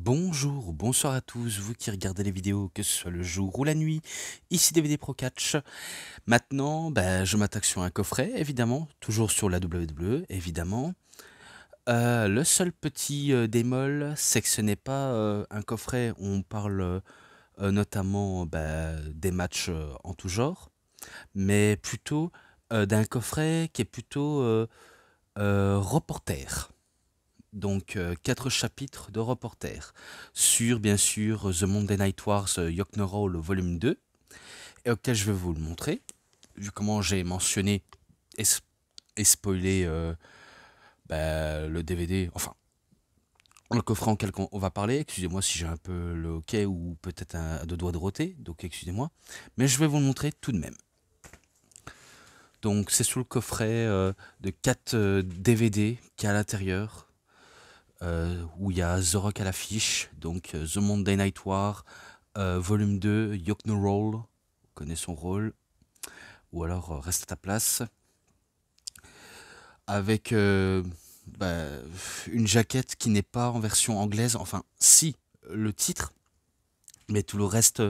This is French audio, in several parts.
Bonjour ou bonsoir à tous, vous qui regardez les vidéos, que ce soit le jour ou la nuit, ici DVD Pro Catch. Maintenant, je m'attaque sur un coffret, évidemment, toujours sur la WWE, évidemment. Le seul petit bémol, c'est que ce n'est pas un coffret où on parle notamment des matchs en tout genre, mais plutôt d'un coffret qui est plutôt reporter. Donc, 4 chapitres de reporter sur, bien sûr, The Monday Night Wars Rock and Roll volume 2, et auquel je vais vous le montrer, vu comment j'ai mentionné et spoilé le DVD, enfin, le coffret en quel on va parler. Excusez-moi si j'ai un peu le hoquet ou peut-être un deux doigts de roté, donc excusez-moi, mais je vais vous le montrer tout de même. Donc, c'est sous le coffret de 4 DVD qui est à l'intérieur. Où il y a The Rock à l'affiche, donc The Monday Night War, volume 2, Rock and Roll, connaît son rôle, ou alors Reste à ta place, avec une jaquette qui n'est pas en version anglaise, enfin si, le titre, mais tout le reste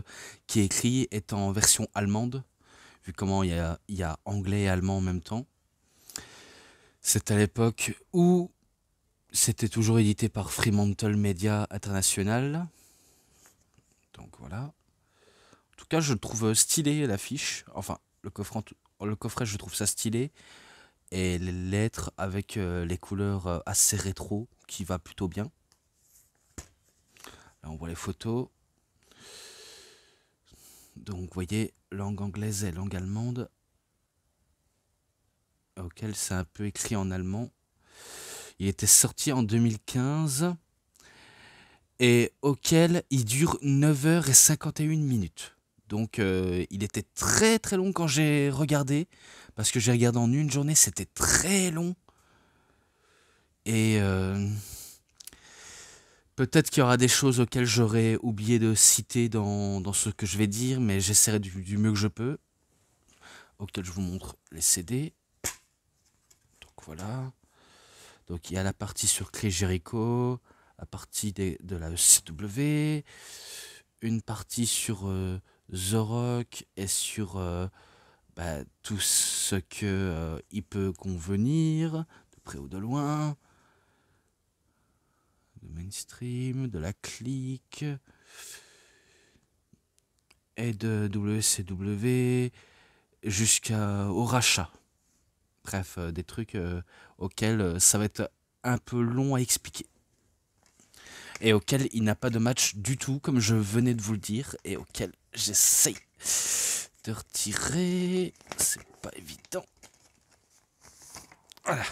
qui est écrit est en version allemande, vu comment il y a anglais et allemand en même temps. C'est à l'époque où c'était toujours édité par Fremantle Media International. Donc voilà. En tout cas, je le trouve stylé l'affiche. Enfin, le coffret, je trouve ça stylé. Et les lettres avec les couleurs assez rétro qui va plutôt bien. Là, on voit les photos. Donc, vous voyez, langue anglaise et langue allemande. Auquel c'est un peu écrit en allemand. Il était sorti en 2015. Et auquel il dure 9h51 minutes. Donc il était très très long quand j'ai regardé. Parce que j'ai regardé en une journée, c'était très long. Et peut-être qu'il y aura des choses auxquelles j'aurais oublié de citer dans ce que je vais dire. Mais j'essaierai du mieux que je peux. Auquel je vous montre les CD. Donc voilà. Donc il y a la partie sur Chris Jericho. La partie de la ECW. Une partie sur The Rock et sur tout ce que il peut convenir, de près ou de loin, de mainstream, de la clique et de WCW jusqu'au rachat. Bref, des trucs auxquels ça va être un peu long à expliquer. Et auquel il n'a pas de match du tout, comme je venais de vous le dire, et auquel j'essaye de retirer. C'est pas évident. Voilà.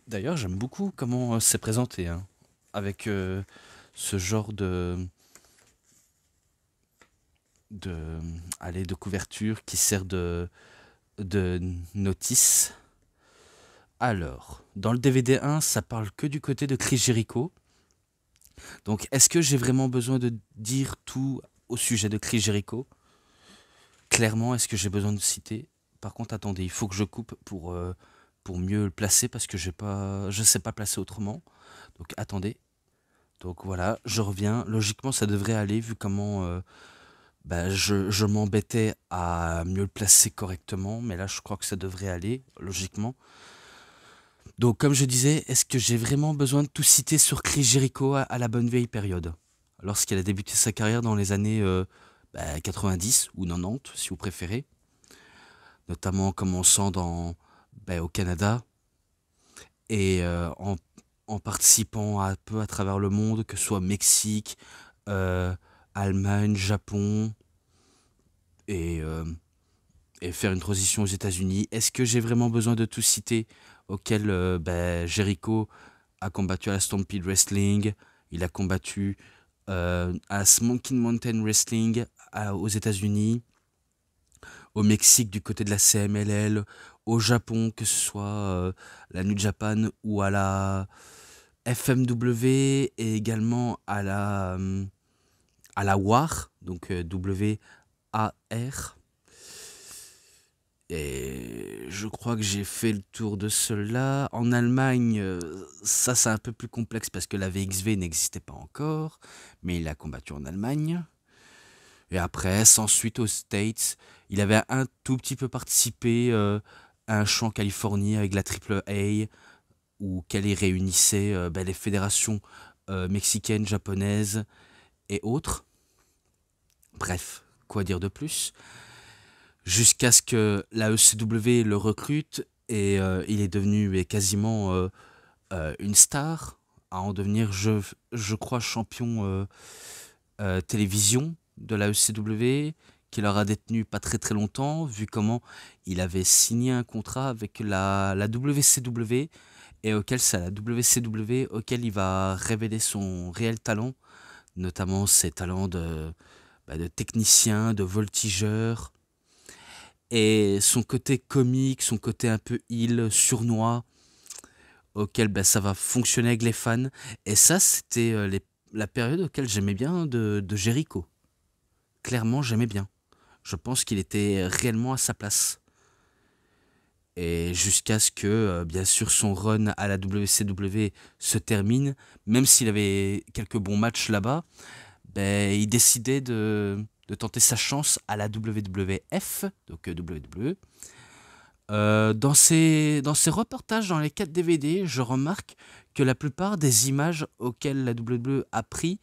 D'ailleurs, j'aime beaucoup comment c'est présenté, hein, avec ce genre de, de couverture qui sert de notice. Alors, dans le DVD 1, ça parle que du côté de Chris Jericho. Donc, est-ce que j'ai vraiment besoin de dire tout au sujet de Chris Jericho? Clairement, est-ce que j'ai besoin de citer? Par contre, attendez, il faut que je coupe pour mieux le placer parce que je sais pas placer autrement. Donc, attendez. Donc voilà, je reviens. Logiquement, ça devrait aller vu comment je m'embêtais à mieux le placer correctement. Mais là, je crois que ça devrait aller, logiquement. Donc, comme je disais, est-ce que j'ai vraiment besoin de tout citer sur Chris Jericho à la bonne vieille période? Lorsqu'il a débuté sa carrière dans les années 90 ou 90, si vous préférez. Notamment en commençant au Canada et en participant un peu à travers le monde, que ce soit Mexique, Allemagne, Japon, et, euh, et faire une transition aux États-Unis. Est-ce que j'ai vraiment besoin de tout citer? Auquel Jericho a combattu à la Stampede Wrestling, il a combattu à Smoky Mountain Wrestling aux États-Unis, au Mexique du côté de la CMLL, au Japon, que ce soit la New Japan ou à la FMW et également à la WAR, donc W-A-R. Et je crois que j'ai fait le tour de cela. En Allemagne, ça c'est un peu plus complexe parce que la VXV n'existait pas encore, mais il a combattu en Allemagne. Et après, sans suite aux States, il avait un tout petit peu participé à un show en Californie avec la Triple A, où Cali réunissait les fédérations mexicaines, japonaises et autres. Bref, quoi dire de plus? Jusqu'à ce que la ECW le recrute et il est devenu quasiment une star, à en devenir, je crois, champion télévision de la ECW, qu'il aura détenu pas très très longtemps, vu comment il avait signé un contrat avec la WCW, et auquel c'est la WCW auquel il va révéler son réel talent, notamment ses talents de technicien, de voltigeur, et son côté comique, son côté un peu sournois, auquel ça va fonctionner avec les fans. Et ça, c'était la période auquel j'aimais bien de Jericho. Clairement, j'aimais bien. Je pense qu'il était réellement à sa place. Et jusqu'à ce que, bien sûr, son run à la WCW se termine, même s'il avait quelques bons matchs là-bas, il décidait de tenter sa chance à la WWF, donc WWE. Dans ses reportages dans les 4 DVD, je remarque que la plupart des images auxquelles la WWE a pris,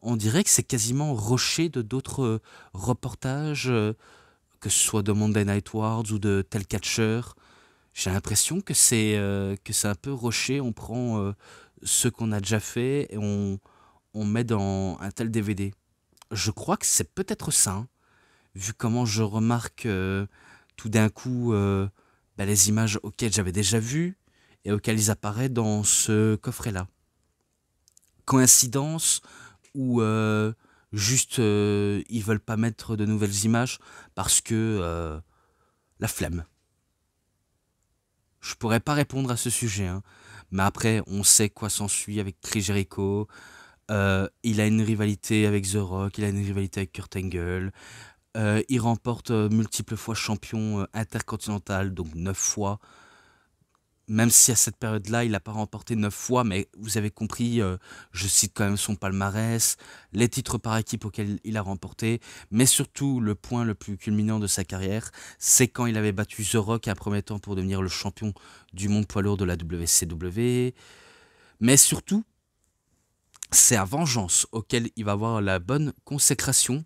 on dirait que c'est quasiment rushé de d'autres reportages, que ce soit de Monday Night Wars ou de tel catcher. J'ai l'impression que c'est un peu rushé. On prend ce qu'on a déjà fait et on met dans un tel DVD. Je crois que c'est peut-être ça, hein, vu comment je remarque tout d'un coup les images auxquelles j'avais déjà vu et auxquelles ils apparaissent dans ce coffret-là. Coïncidence ou juste ils veulent pas mettre de nouvelles images parce que la flemme. Je pourrais pas répondre à ce sujet, hein. Mais après, on sait quoi s'ensuit avec Chris Jericho. Il a une rivalité avec The Rock, il a une rivalité avec Kurt Angle. Il remporte multiples fois champion intercontinental, donc 9 fois. Même si à cette période-là, il n'a pas remporté 9 fois, mais vous avez compris, je cite quand même son palmarès, les titres par équipe auxquels il a remporté, mais surtout le point le plus culminant de sa carrière, c'est quand il avait battu The Rock à un premier temps pour devenir le champion du monde poids lourd de la WCW. Mais surtout, c'est à Vengeance auquel il va avoir la bonne consécration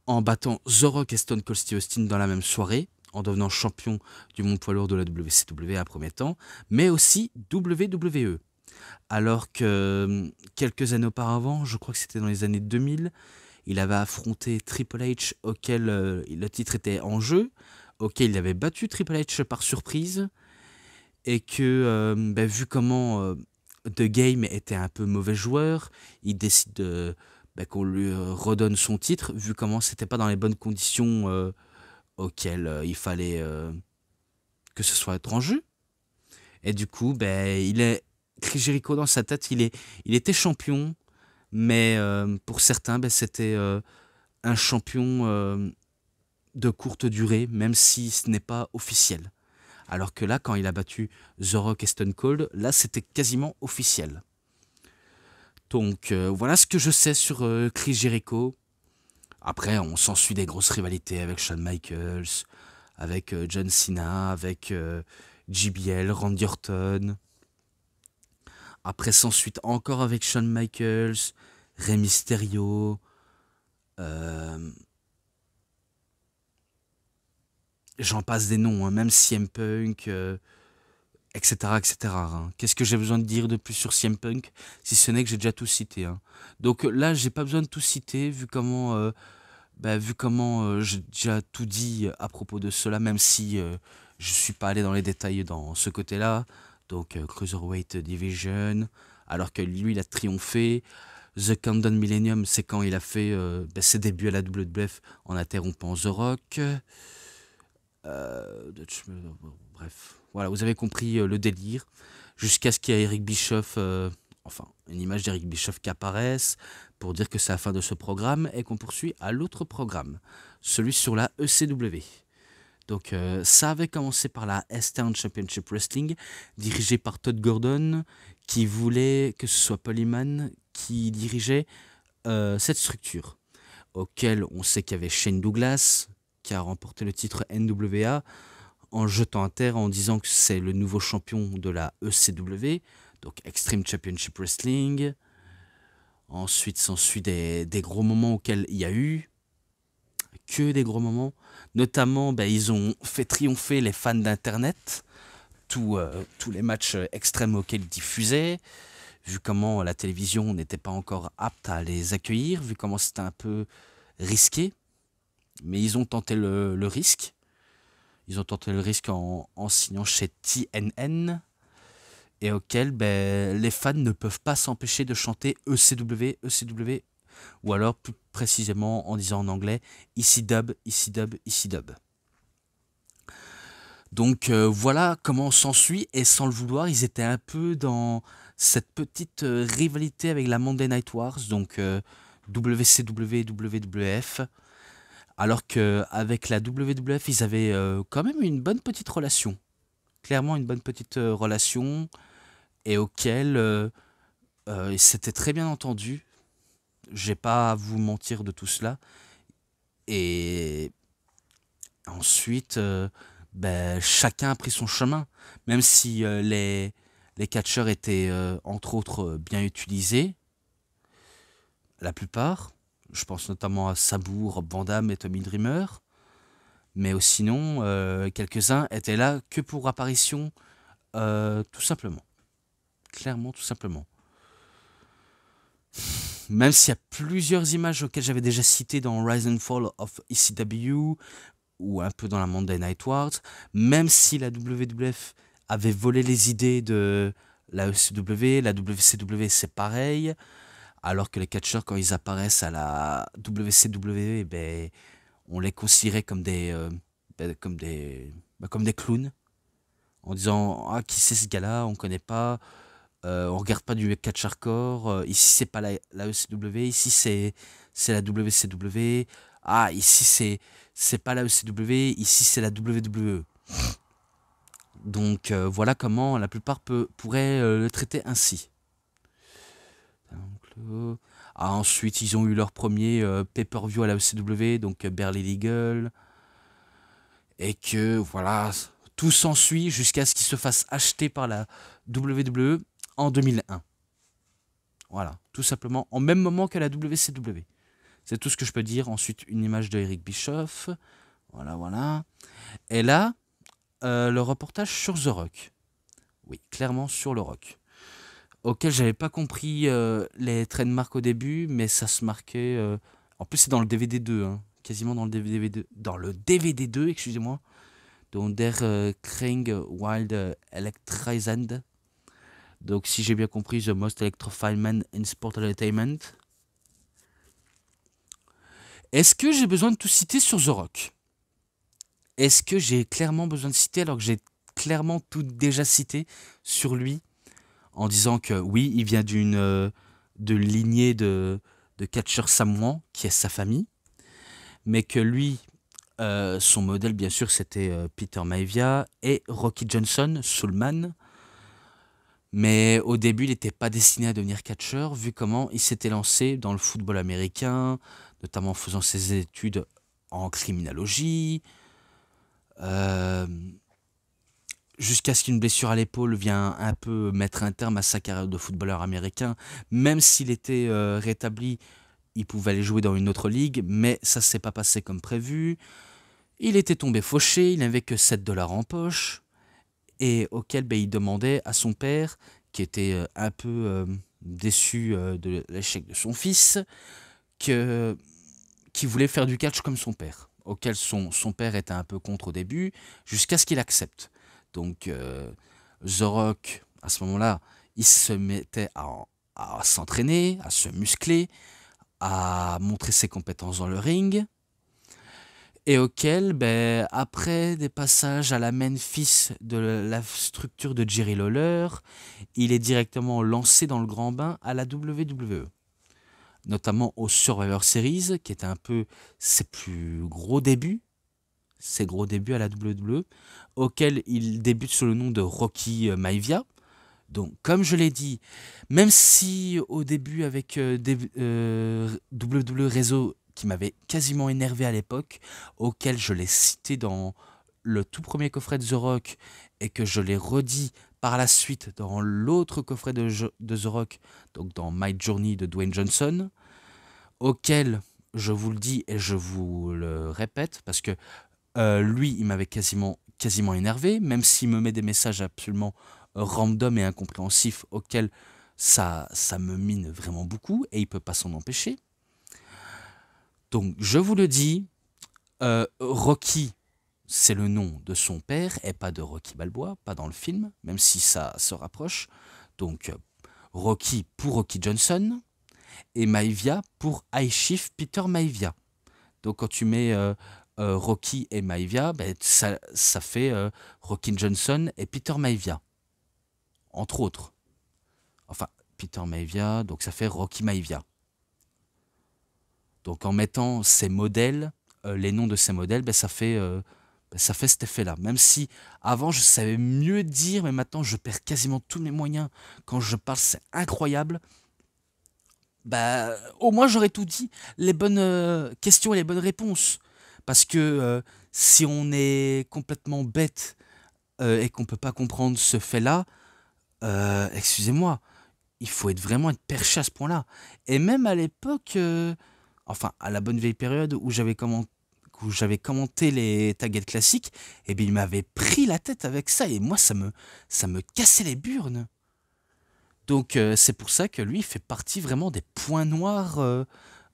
en battant The Rock et Stone Cold Steve Austin dans la même soirée, en devenant champion du monde poids lourd de la WCW à un premier temps, mais aussi WWE. Alors que quelques années auparavant, je crois que c'était dans les années 2000, il avait affronté Triple H auquel le titre était en jeu, auquel il avait battu Triple H par surprise, et que vu comment The Game était un peu mauvais joueur, il décide qu'on lui redonne son titre, vu comment c'était pas dans les bonnes conditions auxquelles il fallait que ce soit être en jeu. Et du coup, Chris Jericho dans sa tête, il était champion, mais pour certains, c'était un champion de courte durée, même si ce n'est pas officiel. Alors que là, quand il a battu The Rock et Stone Cold, là, c'était quasiment officiel. Donc, voilà ce que je sais sur Chris Jericho. Après, on s'ensuit des grosses rivalités avec Shawn Michaels, avec John Cena, avec JBL, Randy Orton. Après, s'ensuit encore avec Shawn Michaels, Rey Mysterio. J'en passe des noms, hein, même CM Punk, etc. etc. hein. Qu'est-ce que j'ai besoin de dire de plus sur CM Punk, si ce n'est que j'ai déjà tout cité, hein. Donc là, j'ai pas besoin de tout citer, vu comment j'ai déjà tout dit à propos de cela, même si je suis pas allé dans les détails dans ce côté-là. Donc Cruiserweight Division, alors que lui, il a triomphé. The Countdown Millennium, c'est quand il a fait ses débuts à la WWF en interrompant The Rock. Bref, voilà, vous avez compris le délire. Jusqu'à ce qu'il y ait Eric Bischoff, une image d'Eric Bischoff qui apparaisse pour dire que c'est la fin de ce programme et qu'on poursuit à l'autre programme, celui sur la ECW. Donc ça avait commencé par la Eastern Championship Wrestling, dirigée par Todd Gordon, qui voulait que ce soit Paul Heyman qui dirigeait cette structure, auquel on sait qu'il y avait Shane Douglas, qui a remporté le titre NWA, en jetant à terre en disant que c'est le nouveau champion de la ECW, donc Extreme Championship Wrestling. Ensuite s'ensuit des gros moments auxquels il y a eu, que des gros moments. Notamment, ils ont fait triompher les fans d'Internet, tous les matchs extrêmes auxquels ils diffusaient, vu comment la télévision n'était pas encore apte à les accueillir, vu comment c'était un peu risqué. Mais ils ont tenté le risque. Ils ont tenté le risque en signant chez TNN, et auquel les fans ne peuvent pas s'empêcher de chanter ECW, ECW, ou alors plus précisément en disant en anglais ici dub, ici dub, ici dub. Donc voilà comment on s'ensuit, et sans le vouloir, ils étaient un peu dans cette petite rivalité avec la Monday Night Wars, donc WCW et WWF, alors qu'avec la WWF, ils avaient quand même une bonne petite relation, clairement une bonne petite relation, et auquel c'était très bien entendu. J'ai pas à vous mentir de tout cela. Et ensuite, chacun a pris son chemin. Même si les catcheurs étaient, entre autres, bien utilisés, la plupart. Je pense notamment à Sabu, Rob Van Dam et Tommy Dreamer. Mais sinon, quelques-uns étaient là que pour apparition, tout simplement. Clairement, tout simplement. Même s'il y a plusieurs images auxquelles j'avais déjà cité dans Rise and Fall of ECW, ou un peu dans la Monday Night Wars, même si la WWF avait volé les idées de la ECW, la WCW c'est pareil, alors que les catcheurs, quand ils apparaissent à la WCW, on les considérait comme comme des clowns, en disant ah, qui c'est ce gars-là, on connaît pas. On regarde pas du catch hardcore. Ici c'est pas la ECW, ici c'est la WCW. Ah, ici c'est pas la ECW, ici c'est la WWE. Donc voilà comment la plupart pourraient le traiter ainsi. Ensuite ils ont eu leur premier pay-per-view à la ECW, donc Barely Legal, et que voilà, tout s'ensuit jusqu'à ce qu'ils se fassent acheter par la WWE en 2001. Voilà, tout simplement, en même moment que la WCW. C'est tout ce que je peux dire. Ensuite, une image de Eric Bischoff. Voilà, voilà. Et là, le reportage sur The Rock. Oui, clairement sur le Rock. Auquel j'avais pas compris les trademarks au début, mais ça se marquait. En plus, c'est dans le DVD 2, hein, quasiment dans le DVD 2. Dans le DVD 2, excusez-moi. Donc, Der Kring Wild Electrizand. Donc, si j'ai bien compris, The Most Electrifying Man in Sport Entertainment. Est-ce que j'ai besoin de tout citer sur The Rock? Est-ce que j'ai clairement besoin de citer alors que j'ai clairement tout déjà cité sur lui, en disant que oui, il vient de lignée de catcheurs samoans, qui est sa famille, mais que lui, son modèle, bien sûr, c'était Peter Maivia et Rocky Johnson, Soulman. Mais au début, il n'était pas destiné à devenir catcheur, vu comment il s'était lancé dans le football américain, notamment en faisant ses études en criminologie, jusqu'à ce qu'une blessure à l'épaule vienne un peu mettre un terme à sa carrière de footballeur américain. Même s'il était rétabli, il pouvait aller jouer dans une autre ligue, mais ça ne s'est pas passé comme prévu. Il était tombé fauché, il n'avait que 7 dollars en poche, et auquel il demandait à son père, qui était un peu déçu de l'échec de son fils, qui voulait faire du catch comme son père, auquel son père était un peu contre au début, jusqu'à ce qu'il accepte. Donc The Rock, à ce moment-là, il se mettait à s'entraîner, à se muscler, à montrer ses compétences dans le ring, et auquel, après des passages à la Memphis de la structure de Jerry Lawler, il est directement lancé dans le grand bain à la WWE. Notamment au Survivor Series, qui était un peu ses plus gros débuts, ses gros débuts à la WWE, auquel il débute sous le nom de Rocky Maivia. Donc, comme je l'ai dit, même si au début avec WWE Réseau, qui m'avait quasiment énervé à l'époque, auquel je l'ai cité dans le tout premier coffret de The Rock, et que je l'ai redit par la suite dans l'autre coffret de The Rock, donc dans My Journey de Dwayne Johnson, auquel je vous le dis et je vous le répète, parce que lui, il m'avait quasiment énervé, même s'il me met des messages absolument random et incompréhensifs auxquels ça me mine vraiment beaucoup, et il peut pas s'en empêcher. Donc, je vous le dis, Rocky, c'est le nom de son père, et pas de Rocky Balboa, pas dans le film, même si ça se rapproche. Donc, Rocky pour Rocky Johnson, et Maivia pour High Chief Peter Maivia. Donc, quand tu mets Rocky et Maivia, ben, ça fait Rocky Johnson et Peter Maivia, entre autres. Enfin, Peter Maivia, donc ça fait Rocky Maivia. Donc en mettant ces modèles, les noms de ces modèles, ben, ça fait cet effet-là. Même si avant je savais mieux dire, mais maintenant je perds quasiment tous mes moyens. Quand je parle, c'est incroyable. Bah, au moins j'aurais tout dit, les bonnes questions et les bonnes réponses. Parce que si on est complètement bête et qu'on peut pas comprendre ce fait-là, excusez-moi, il faut vraiment être perché à ce point-là. Et même à l'époque, enfin à la bonne vieille période où j'avais commenté les taggets classiques, eh bien il m'avait pris la tête avec ça et moi ça me cassait les burnes. Donc c'est pour ça que lui il fait partie vraiment des points noirs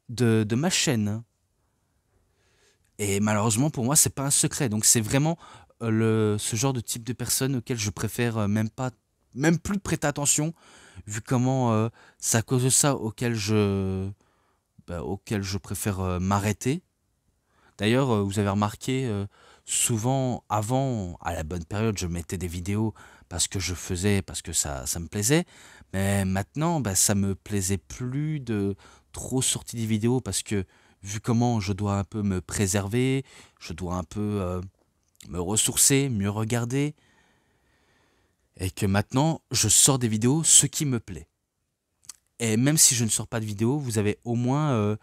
de ma chaîne. Et malheureusement pour moi c'est pas un secret. Donc c'est vraiment ce genre de type de personne auquel je préfère même plus prêter attention, vu comment c'est à cause de ça auquel je préfère m'arrêter. D'ailleurs, vous avez remarqué, souvent avant, à la bonne période, je mettais des vidéos parce que ça me plaisait. Mais maintenant, bah, ça me plaisait plus de trop sortir des vidéos parce que vu comment je dois un peu me préserver, je dois un peu me ressourcer, mieux regarder, et que maintenant, je sors des vidéos, ce qui me plaît. Et même si je ne sors pas de vidéos, vous avez au moins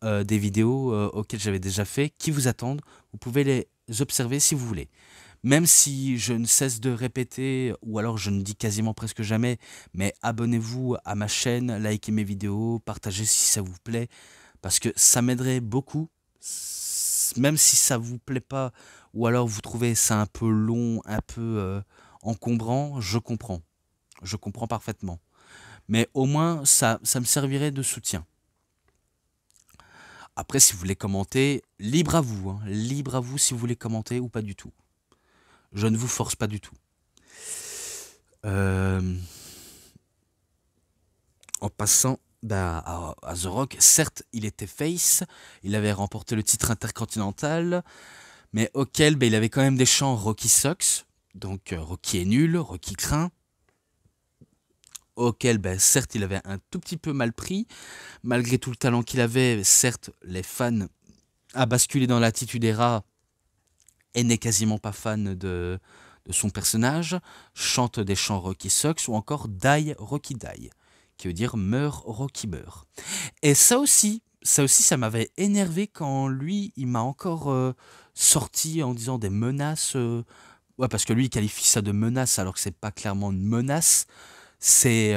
des vidéos auxquelles j'avais déjà fait qui vous attendent. Vous pouvez les observer si vous voulez. Même si je ne cesse de répéter, ou alors je ne dis quasiment presque jamais, mais abonnez-vous à ma chaîne, likez mes vidéos, partagez si ça vous plaît, parce que ça m'aiderait beaucoup. Même si ça vous plaît pas, ou alors vous trouvez ça un peu long, un peu encombrant, je comprends. Je comprends parfaitement. Mais au moins, ça me servirait de soutien. Après, si vous voulez commenter, libre à vous. Hein. Libre à vous si vous voulez commenter ou pas du tout. Je ne vous force pas du tout. En passant à The Rock, certes, il était face, il avait remporté le titre intercontinental, mais auquel il avait quand même des chants Rocky sucks, donc Rocky est nul, Rocky craint, auquel certes il avait un tout petit peu mal pris, malgré tout le talent qu'il avait, certes les fans a basculé dans l'attitude era et n'est quasiment pas fan de son personnage, chante des chants Rocky sucks ou encore Die Rocky Die, qui veut dire meurt Rocky meurt. Et ça aussi ça m'avait énervé quand lui il m'a encore sorti en disant des menaces, ouais, parce que lui il qualifie ça de menace alors que c'est pas clairement une menace. C'est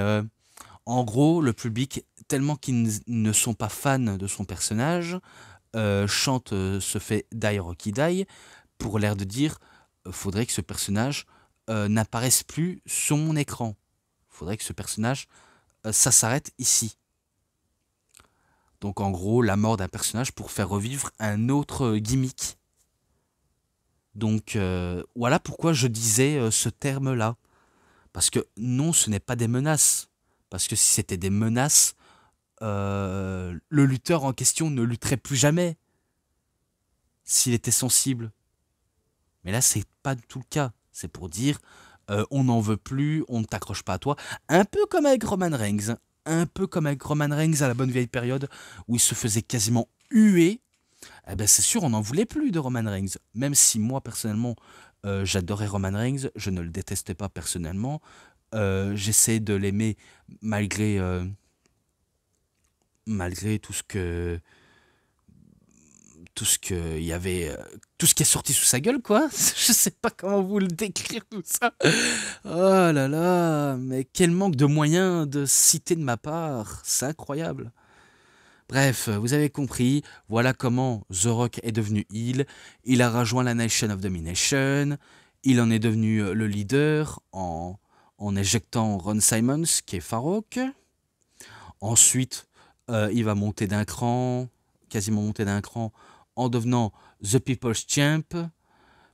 en gros le public, tellement qu'ils ne sont pas fans de son personnage, chante se fait Die Rocky Die pour l'air de dire faudrait que ce personnage n'apparaisse plus sur mon écran. Faudrait que ce personnage ça s'arrête ici. Donc en gros la mort d'un personnage pour faire revivre un autre gimmick. Donc voilà pourquoi je disais ce terme-là. Parce que non, ce n'est pas des menaces. Parce que si c'était des menaces, le lutteur en question ne lutterait plus jamais. S'il était sensible. Mais là, c'est pas du tout le cas. C'est pour dire, on n'en veut plus, on ne t'accroche pas à toi. Un peu comme avec Roman Reigns. Un peu comme avec Roman Reigns à la bonne vieille période, où il se faisait quasiment huer. eh ben c'est sûr, on n'en voulait plus de Roman Reigns. Même si moi, personnellement, j'adorais Roman Reigns, je ne le détestais pas personnellement. J'essayais de l'aimer malgré, malgré tout ce que il y avait, tout ce qui est sorti sous sa gueule, quoi. Je sais pas comment vous le décrire tout ça. Oh là là, mais quel manque de moyens de citer de ma part, c'est incroyable. Bref, vous avez compris, voilà comment The Rock est devenu heel. Il a rejoint la Nation of Domination. Il en est devenu le leader en éjectant Ron Simmons, qui est Farouk. Ensuite, il va monter d'un cran, quasiment monter d'un cran, en devenant The People's Champ,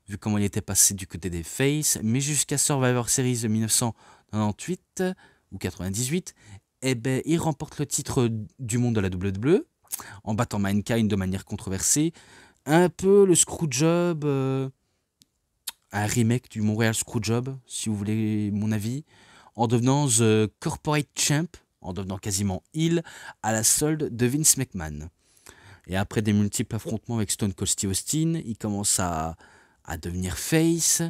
vu comment il était passé du côté des Face. Mais jusqu'à Survivor Series de 1998 ou 98, eh ben, il remporte le titre du monde de la WWE en battant Mankind de manière controversée. Un peu le Screwjob, un remake du Montréal Screwjob, si vous voulez mon avis, en devenant The Corporate Champ, en devenant quasiment heel, à la solde de Vince McMahon. Et après des multiples affrontements avec Stone Cold Steve Austin, il commence à devenir face,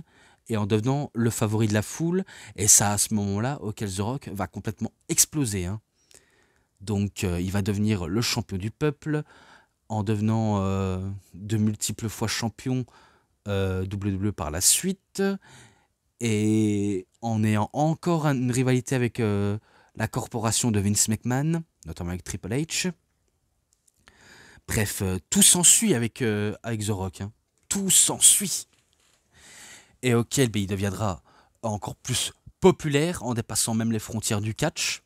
et en devenant le favori de la foule, et c'est à ce moment-là auquel The Rock va complètement exploser. Hein. Donc il va devenir le champion du peuple, en devenant de multiples fois champion WWE par la suite, et en ayant encore une rivalité avec la corporation de Vince McMahon, notamment avec Triple H. Bref, tout s'ensuit avec The Rock. Hein. Tout s'ensuit. Et auquel il deviendra encore plus populaire en dépassant même les frontières du catch,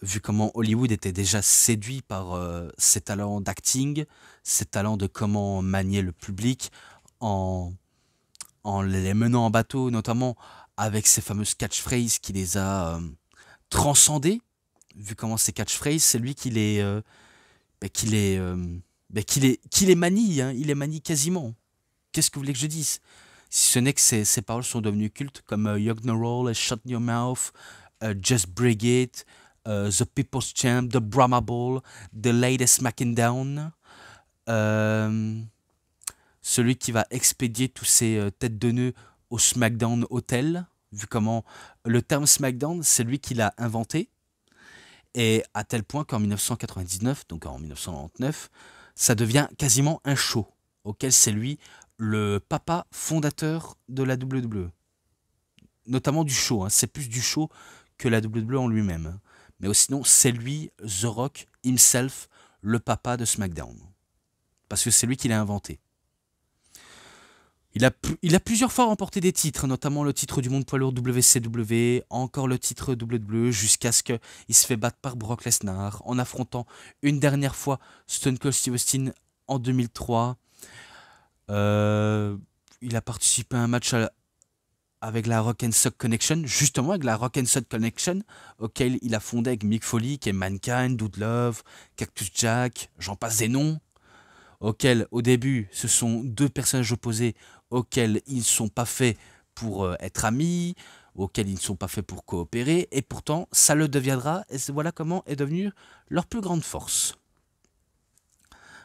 vu comment Hollywood était déjà séduit par ses talents d'acting, ses talents de comment manier le public en les menant en bateau, notamment avec ses fameuses catchphrases qui les a transcendés, vu comment ces catchphrases, c'est lui qui les, qui les manie, hein, il les manie quasiment. Qu'est-ce que vous voulez que je dise? Si ce n'est que ces paroles sont devenues cultes, comme You're gonna roll, Shut Your Mouth, Just Bring It, The People's Champ, The Brahma Ball, The Latest Smacking Down. Celui qui va expédier tous ces têtes de nœuds au SmackDown Hotel, vu comment le terme SmackDown, c'est lui qui l'a inventé. Et à tel point qu'en 1999, donc en 1999, ça devient quasiment un show, auquel c'est lui le papa fondateur de la WWE. Notamment du show, hein. C'est plus du show que la WWE en lui-même. Hein. Mais sinon, c'est lui, The Rock, himself, le papa de SmackDown. Parce que c'est lui qui l'a inventé. Il a plusieurs fois remporté des titres, notamment le titre du monde poids lourd WCW, encore le titre WWE, jusqu'à ce qu'il se fait battre par Brock Lesnar, en affrontant une dernière fois Stone Cold Steve Austin en 2003. Il a participé à un match avec la Rock and Sock Connection, justement avec la Rock and Sock Connection, auquel il a fondé avec Mick Foley, qui est Mankind, Dude Love, Cactus Jack, j'en passe des noms, auxquels au début ce sont deux personnages opposés auxquels ils ne sont pas faits pour être amis, auxquels ils ne sont pas faits pour coopérer, et pourtant ça le deviendra, et voilà comment est devenue leur plus grande force.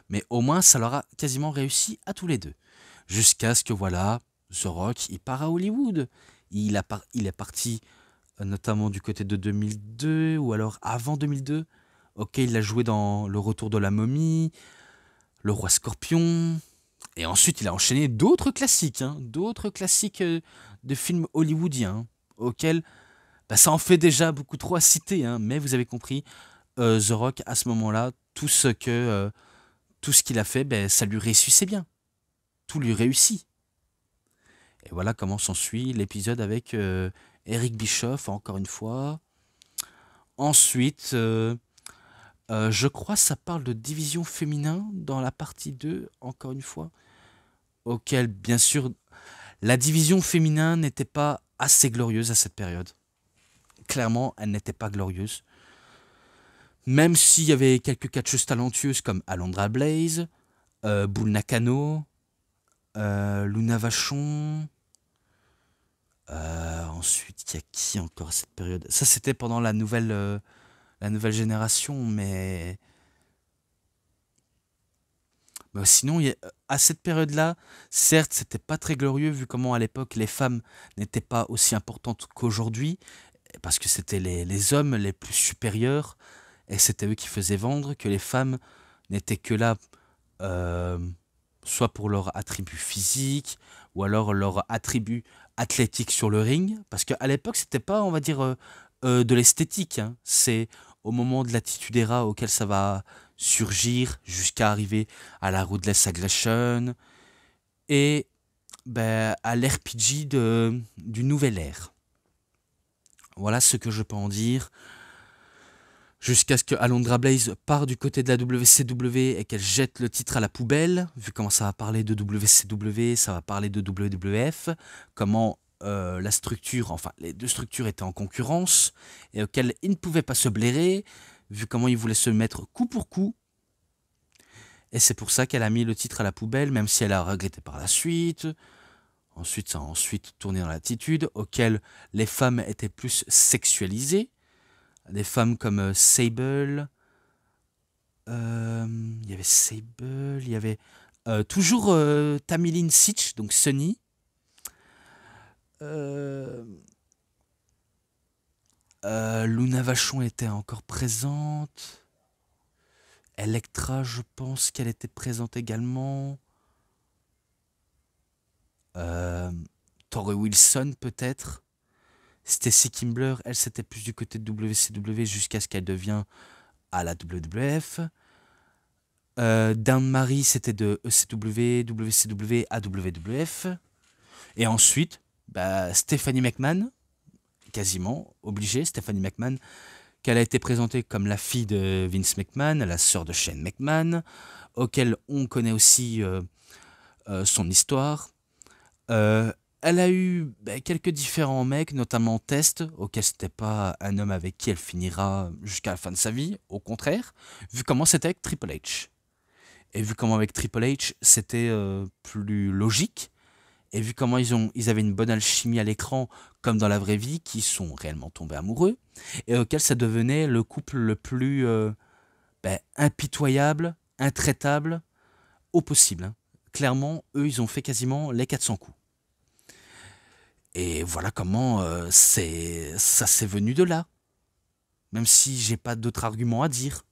Mais au moins ça leur a quasiment réussi à tous les deux. Jusqu'à ce que voilà, The Rock, il part à Hollywood. Il est parti notamment du côté de 2002, ou alors avant 2002. Ok, il a joué dans Le Retour de la Momie, Le Roi Scorpion. Et ensuite, il a enchaîné d'autres classiques, hein, d'autres classiques de films hollywoodiens, auxquels ça en fait déjà beaucoup trop à citer. Hein, mais vous avez compris, The Rock, à ce moment-là, tout ce qu'il a fait, ça lui réussissait bien. Tout lui réussit. Et voilà comment s'ensuit l'épisode avec Eric Bischoff, encore une fois. Ensuite, je crois ça parle de division féminin dans la partie 2, encore une fois. Auquel, bien sûr, la division féminin n'était pas assez glorieuse à cette période. Clairement, elle n'était pas glorieuse. Même s'il y avait quelques catcheuses talentueuses comme Alundra Blaze, Bull Nakano, Luna Vachon. Ensuite, il y a qui encore à cette période? Ça, c'était pendant la nouvelle génération, mais Mais sinon, à cette période-là, certes, c'était pas très glorieux vu comment à l'époque les femmes n'étaient pas aussi importantes qu'aujourd'hui, parce que c'était les hommes les plus supérieurs, et c'était eux qui faisaient vendre, que les femmes n'étaient que là, euh, soit pour leur attribut physique, ou alors leur attribut athlétique sur le ring, parce qu'à l'époque, c'était pas, on va dire, de l'esthétique, hein. C'est au moment de l'attitude era auquel ça va surgir, jusqu'à arriver à la Ruthless Aggression, et ben, à l'RPG du nouvel ère. Voilà ce que je peux en dire. Jusqu'à ce que Alundra Blaze part du côté de la WCW et qu'elle jette le titre à la poubelle, vu comment ça va parler de WCW, ça va parler de WWF, comment la structure, enfin les deux structures étaient en concurrence et auxquelles ils ne pouvaient pas se blairer, vu comment ils voulaient se mettre coup pour coup. Et c'est pour ça qu'elle a mis le titre à la poubelle, même si elle a regretté par la suite. Ensuite, ça a ensuite tourné dans l'attitude, auquel les femmes étaient plus sexualisées. Des femmes comme Sable, il y avait Sable, il y avait toujours Tamilyn Sitch, donc Sunny. Euh, Luna Vachon était encore présente. Electra, je pense qu'elle était présente également. Euh, Torrey Wilson, peut-être. Stacy Kimbler, elle, c'était plus du côté de WCW jusqu'à ce qu'elle devienne à la WWF. Dan Marie, c'était de ECW, WCW à WWF. Et ensuite, bah, Stephanie McMahon, quasiment obligée, Stephanie McMahon, qu'elle a été présentée comme la fille de Vince McMahon, la sœur de Shane McMahon, auquel on connaît aussi son histoire. Elle a eu quelques différents mecs, notamment Test, auquel c'était pas un homme avec qui elle finira jusqu'à la fin de sa vie, au contraire, vu comment c'était avec Triple H. Et vu comment avec Triple H, c'était plus logique, et vu comment ils avaient une bonne alchimie à l'écran, comme dans la vraie vie, qui sont réellement tombés amoureux, et auquel ça devenait le couple le plus impitoyable, intraitable, au possible, hein. Clairement, eux, ils ont fait quasiment les 400 coups. Et voilà comment ça s'est venu de là. Même si j'ai pas d'autres arguments à dire.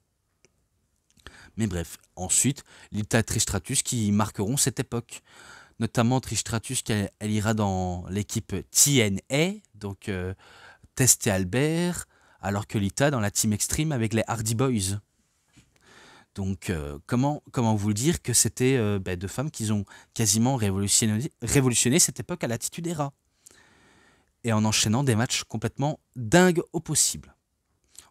Mais bref, ensuite, Lita et Trish Stratus qui marqueront cette époque. Notamment Trish Stratus, elle ira dans l'équipe TNA, donc Test et Albert, alors que Lita dans la Team Extreme avec les Hardy Boys. Donc comment vous le dire que c'était deux femmes qui ont quasiment révolutionné cette époque à l'attitude era. Et en enchaînant des matchs complètement dingues au possible.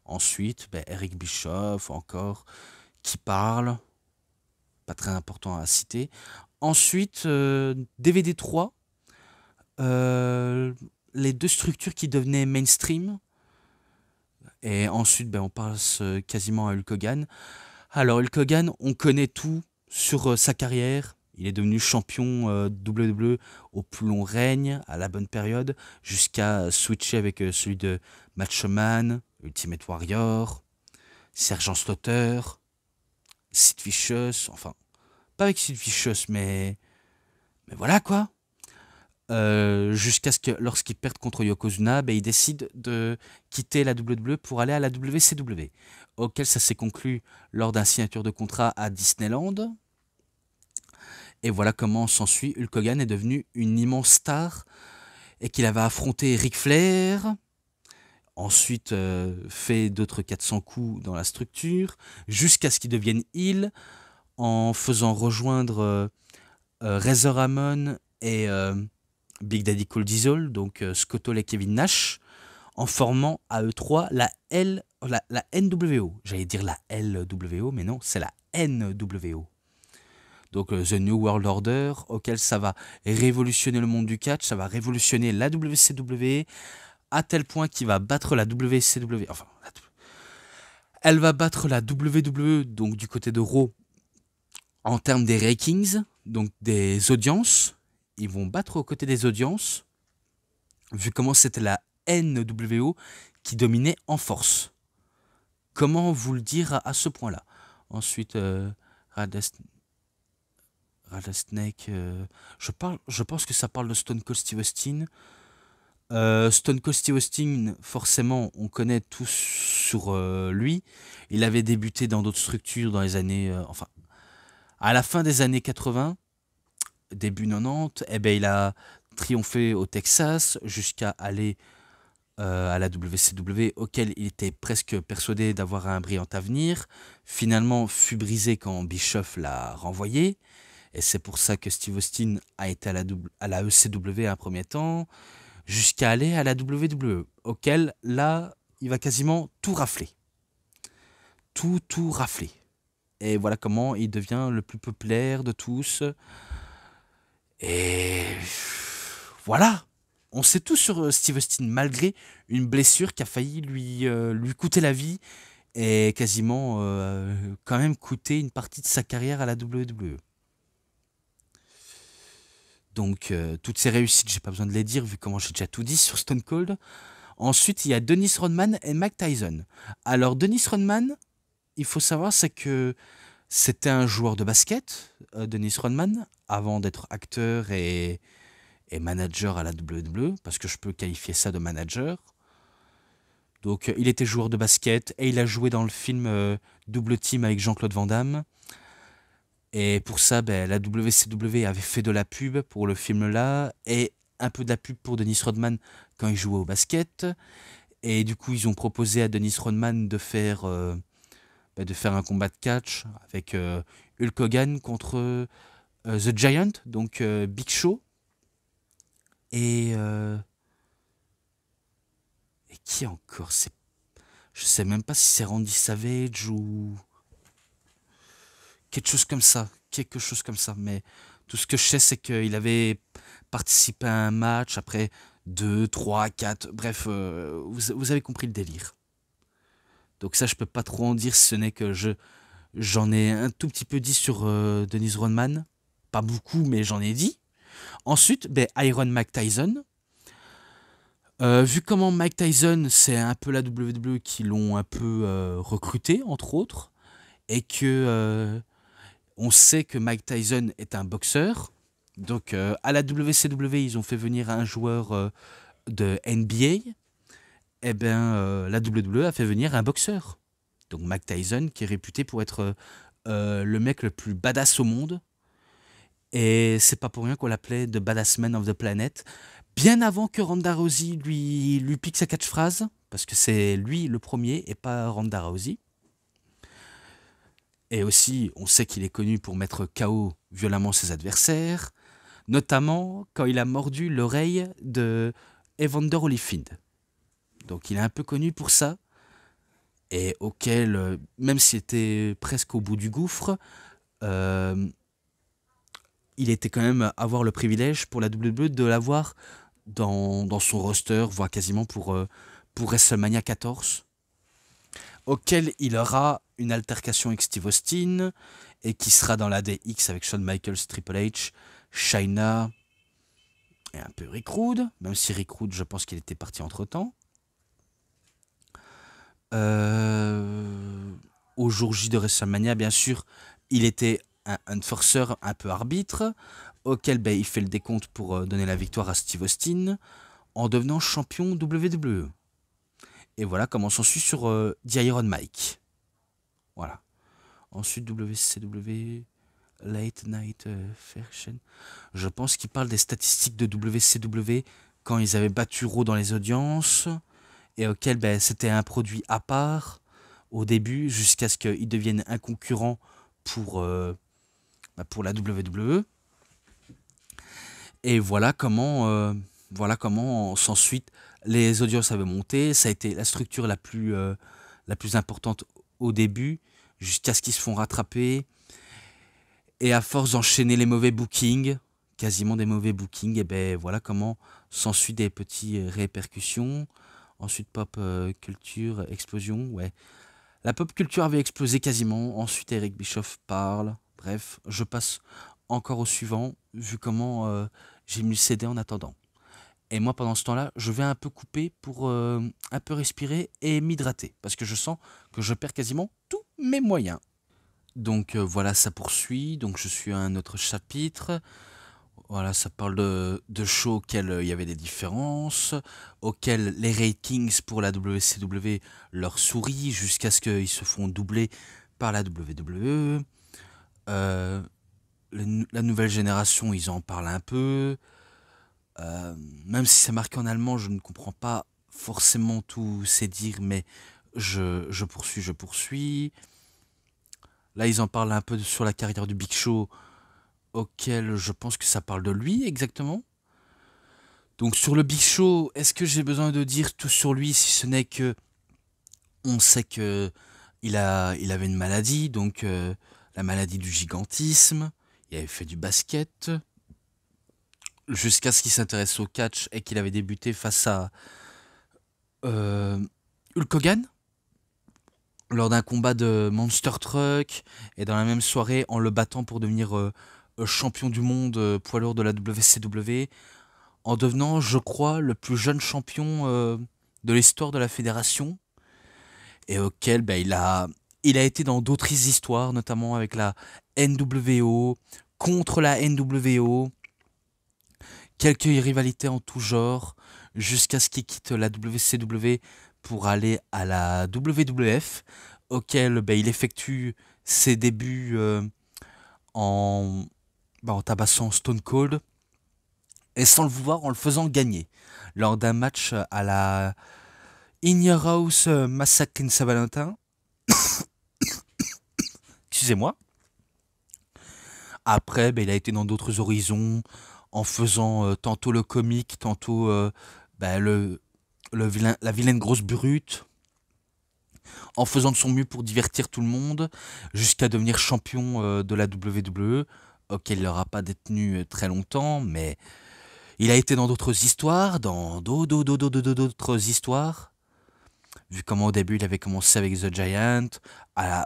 Ensuite, Eric Bischoff encore, qui parle, pas très important à citer. Ensuite, DVD 3, les deux structures qui devenaient mainstream. Et ensuite, on passe quasiment à Hulk Hogan. Alors, Hulk Hogan, on connaît tout sur sa carrière. Il est devenu champion WWE au plus long règne, à la bonne période, jusqu'à switcher avec celui de Macho Man, Ultimate Warrior, Sergent Slaughter, Sid Vicious, enfin, pas avec Sid Vicious, mais voilà quoi. Jusqu'à ce que, lorsqu'il perd contre Yokozuna, il décide de quitter la WWE pour aller à la WCW, auquel ça s'est conclu lors d'un signature de contrat à Disneyland. Et voilà comment s'ensuit Hulk Hogan est devenu une immense star et qu'il avait affronté Ric Flair, ensuite fait d'autres 400 coups dans la structure, jusqu'à ce qu'il devienne heel en faisant rejoindre Razor Ramon et Big Daddy Cool Diesel, donc Scott Hall et Kevin Nash, en formant à eux trois la NWO. J'allais dire la LWO, mais non, c'est la NWO. Donc The New World Order, auquel ça va révolutionner le monde du catch, ça va révolutionner la WCW, à tel point qu'il va battre la WCW, enfin, elle va battre la WWE, donc du côté de Raw, en termes des rankings, donc des audiences. Ils vont battre aux côtés des audiences, vu comment c'était la NWO qui dominait en force. Comment vous le dire à ce point-là? Ensuite, Rattlesnake, je pense que ça parle de Stone Cold Steve Austin. Stone Cold Steve Austin, forcément, on connaît tous sur lui. Il avait débuté dans d'autres structures dans les années, enfin, à la fin des années 80, début 90, eh ben, il a triomphé au Texas jusqu'à aller à la WCW, auquel il était presque persuadé d'avoir un brillant avenir. Finalement, fut brisé quand Bischoff l'a renvoyé. Et c'est pour ça que Steve Austin a été à la ECW à un premier temps, jusqu'à aller à la WWE, auquel, là, il va quasiment tout rafler. Tout rafler. Et voilà comment il devient le plus populaire de tous. Et voilà. On sait tout sur Steve Austin, malgré une blessure qui a failli lui coûter la vie et quasiment quand même coûter une partie de sa carrière à la WWE. Donc toutes ces réussites, j'ai pas besoin de les dire vu comment j'ai déjà tout dit sur Stone Cold. Ensuite, il y a Dennis Rodman et Mike Tyson. Alors Dennis Rodman, il faut savoir c'est que c'était un joueur de basket, Dennis Rodman, avant d'être acteur et manager à la WWE, parce que je peux qualifier ça de manager. Donc il était joueur de basket et il a joué dans le film Double Team avec Jean-Claude Van Damme. Et pour ça, ben, la WCW avait fait de la pub pour le film-là et un peu de la pub pour Dennis Rodman quand il jouait au basket. Et du coup, ils ont proposé à Dennis Rodman de faire un combat de catch avec Hulk Hogan contre The Giant, donc Big Show. Et qui encore? Je sais même pas si c'est Randy Savage ou quelque chose comme ça. Mais tout ce que je sais, c'est qu'il avait participé à un match après 2, 3, 4, bref, vous avez compris le délire. Donc ça, je peux pas trop en dire, ce n'est que j'en ai un tout petit peu dit sur Dennis Rodman. Pas beaucoup, mais j'en ai dit. Ensuite, ben, Iron Mike Tyson. Vu comment Mike Tyson, c'est un peu la WWE qui l'ont un peu recruté, entre autres, et que on sait que Mike Tyson est un boxeur. Donc à la WCW, ils ont fait venir un joueur de NBA. Eh bien, la WWE a fait venir un boxeur. Donc Mike Tyson, qui est réputé pour être le mec le plus badass au monde. Et c'est pas pour rien qu'on l'appelait The Badass Man of the Planet. Bien avant que Ronda Rousey lui pique sa catchphrase, parce que c'est lui le premier et pas Ronda Rousey. Et aussi, on sait qu'il est connu pour mettre KO violemment ses adversaires, notamment quand il a mordu l'oreille de Evander Holyfield. Donc il est un peu connu pour ça, et auquel, même s'il était presque au bout du gouffre, euh, il était quand même avoir le privilège pour la WWE de l'avoir dans son roster, voire quasiment pour WrestleMania 14, auquel il aura une altercation avec Steve Austin et qui sera dans la DX avec Shawn Michaels, Triple H, Chyna et un peu Rick Rude, même si Rick Rude, je pense qu'il était parti entre temps. Au jour J de WrestleMania, bien sûr, il était un enforcer, un peu arbitre, auquel ben, il fait le décompte pour donner la victoire à Steve Austin en devenant champion WWE. Et voilà comment s'ensuit sur The Iron Mike. Voilà. Ensuite, WCW, Late Night Fashion. Je pense qu'il parle des statistiques de WCW quand ils avaient battu Raw dans les audiences et auquel ben, c'était un produit à part au début jusqu'à ce qu'il devienne un concurrent pour la WWE. Et voilà comment s'ensuit les audiences avaient monté. Ça a été la structure la plus importante au début, jusqu'à ce qu'ils se font rattraper. Et à force d'enchaîner les mauvais bookings, quasiment des mauvais bookings, et ben voilà comment s'ensuit des petites répercussions. Ensuite, pop culture, explosion, ouais. La pop culture avait explosé quasiment. Ensuite, Eric Bischoff parle. Bref, je passe encore au suivant, vu comment j'ai mis le CD en attendant. Et moi, pendant ce temps-là, je vais un peu couper pour un peu respirer et m'hydrater. Parce que je sens que je perds quasiment tous mes moyens. Donc voilà, ça poursuit. Donc je suis à un autre chapitre. Voilà, ça parle de shows auxquels il y avait des différences, auxquels les ratings pour la WCW leur sourient jusqu'à ce qu'ils se font doubler par la WWE. Euh, la nouvelle génération, ils en parlent un peu. Même si c'est marqué en allemand, je ne comprends pas forcément tous ces dires, mais je poursuis, je poursuis. Là, ils en parlent un peu sur la carrière du Big Show, auquel je pense que ça parle de lui exactement. Donc sur le Big Show, est-ce que j'ai besoin de dire tout sur lui si ce n'est que on sait que il avait une maladie, donc la maladie du gigantisme. Il avait fait du basket jusqu'à ce qu'il s'intéresse au catch et qu'il avait débuté face à euh, Hulk Hogan lors d'un combat de Monster Truck et dans la même soirée en le battant pour devenir champion du monde poids lourd de la WCW en devenant, je crois, le plus jeune champion de l'histoire de la fédération et auquel il a été dans d'autres histoires, notamment avec la NWO, contre la NWO, quelques rivalités en tout genre, jusqu'à ce qu'il quitte la WCW pour aller à la WWF, auquel il effectue ses débuts en, en tabassant Stone Cold, et sans le vouloir, en le faisant gagner, lors d'un match à la In Your House Massacre in Saint-Valentin. Excusez-moi. Après, il a été dans d'autres horizons, en faisant tantôt le comique, tantôt la vilaine grosse brute, en faisant de son mieux pour divertir tout le monde, jusqu'à devenir champion de la WWE, auquel il n'aura pas détenu très longtemps, mais il a été dans d'autres histoires, dans d'autres histoires, vu comment au début il avait commencé avec The Giant,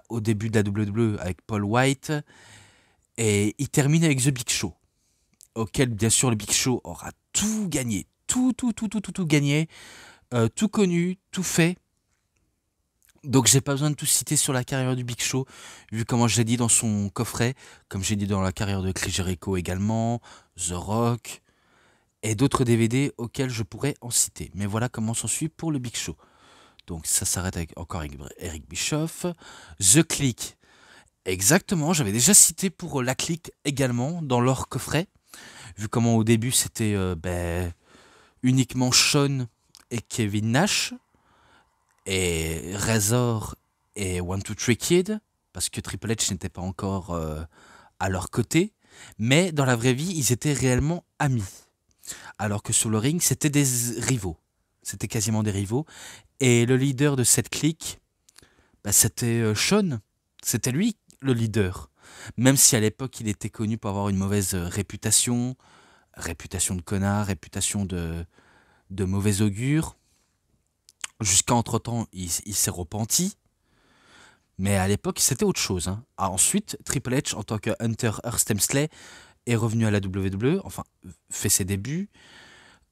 au début de la WWE avec Paul White, et il termine avec The Big Show, auquel bien sûr le Big Show aura tout gagné, tout gagné, tout connu, tout fait. Donc j'ai pas besoin de tout citer sur la carrière du Big Show, vu comment je l'ai dit dans son coffret, comme j'ai dit dans la carrière de Chris Jericho également, The Rock, et d'autres DVD auxquels je pourrais en citer. Mais voilà comment s'en suit pour le Big Show. Donc ça s'arrête encore avec Eric Bischoff. The Click, exactement, j'avais déjà cité pour la Click également dans leur coffret, vu comment au début c'était uniquement Shawn et Kevin Nash, et Razor et One Two Three Kid, parce que Triple H n'était pas encore à leur côté, mais dans la vraie vie, ils étaient réellement amis. Alors que sur le ring, c'était des rivaux. C'était quasiment des rivaux. Et le leader de cette clique, c'était Shawn. C'était lui le leader. Même si à l'époque, il était connu pour avoir une mauvaise réputation, réputation de connard, réputation de mauvais augure. Jusqu'à entre-temps, il s'est repenti. Mais à l'époque, c'était autre chose. Hein. Ensuite, Triple H, en tant que Hunter Hearst Helmsley, est revenu à la WWE, enfin, fait ses débuts.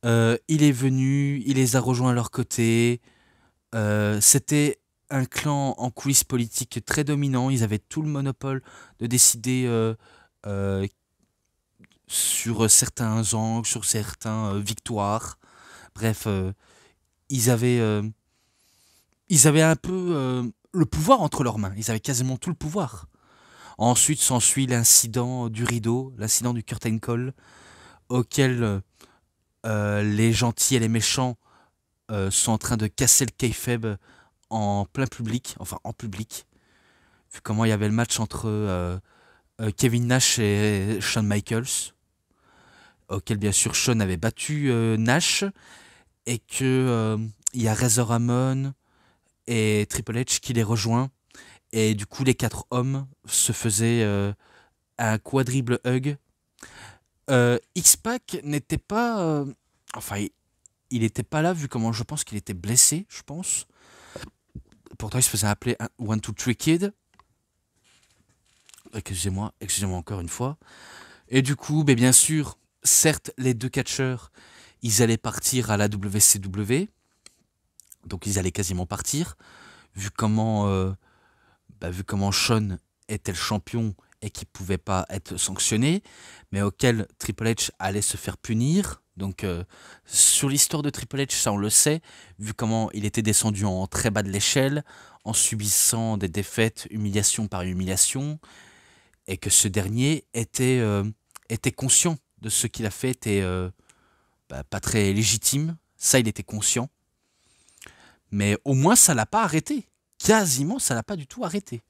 Il est venu, il les a rejoints à leur côté. C'était un clan en coulisses politiques très dominant. Ils avaient tout le monopole de décider sur certains angles, sur certaines victoires. Bref, ils avaient, euh, ils avaient un peu le pouvoir entre leurs mains. Ils avaient quasiment tout le pouvoir. Ensuite s'ensuit l'incident du rideau, l'incident du curtain call, auquel les gentils et les méchants sont en train de casser le kayfabe en plein public, enfin en public, vu comment il y avait le match entre Kevin Nash et Shawn Michaels, auquel bien sûr Shawn avait battu Nash, et que il y a Razor Ramon et Triple H qui les rejoint, et du coup les quatre hommes se faisaient un quadruple hug. X-Pac n'était pas... enfin, il n'était pas là, vu comment je pense qu'il était blessé, je pense. Pourtant, il se faisait appeler un One Two Three Kid. Excusez-moi encore une fois. Et du coup, bien sûr, certes, les deux catcheurs, ils allaient partir à la WCW. Donc, ils allaient quasiment partir. Vu comment Shawn était le champion et qui pouvait pas être sanctionné, mais auquel Triple H allait se faire punir. Donc sur l'histoire de Triple H, ça on le sait, vu comment il était descendu en très bas de l'échelle, en subissant des défaites, humiliation par humiliation, et que ce dernier était conscient de ce qu'il a fait, était pas très légitime, ça il était conscient, mais au moins ça l'a pas arrêté, quasiment ça l'a pas du tout arrêté.